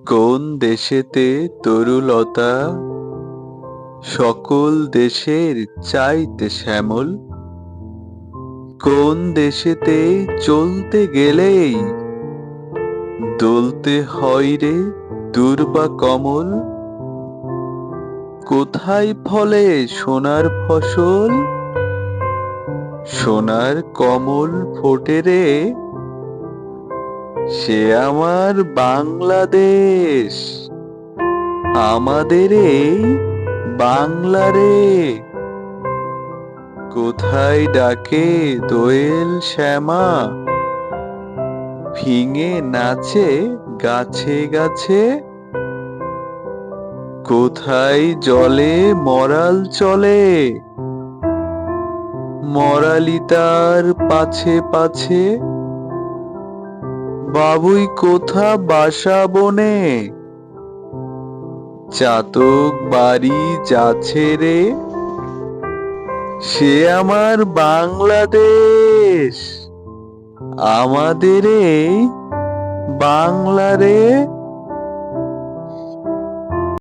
কোন দেশেতে তরুলতা সকল দেশের চাইতে শ্যামল? কোন দেশেতে চলতে গেলেই দোলতে হয় রে দুর্বা কমল? কোথায় ফলে সোনার ফসল? সোনার কমল ফোটে রে, সে আমার বাংলাদেশ। আমাদের এই বাংলা রে। কোথায় ডাকে দোয়েল শ্যামা, ফিঙে নাচে গাছে গাছে? কোথায় জলে মরাল চলে, মরালি তার পাছে পাছে? বাবুই কোথা বাসা বনে, চাতক বাড়ি যাচ্ছে রে, সে আমার বাংলাদেশ। আমাদের এই বাংলা রে।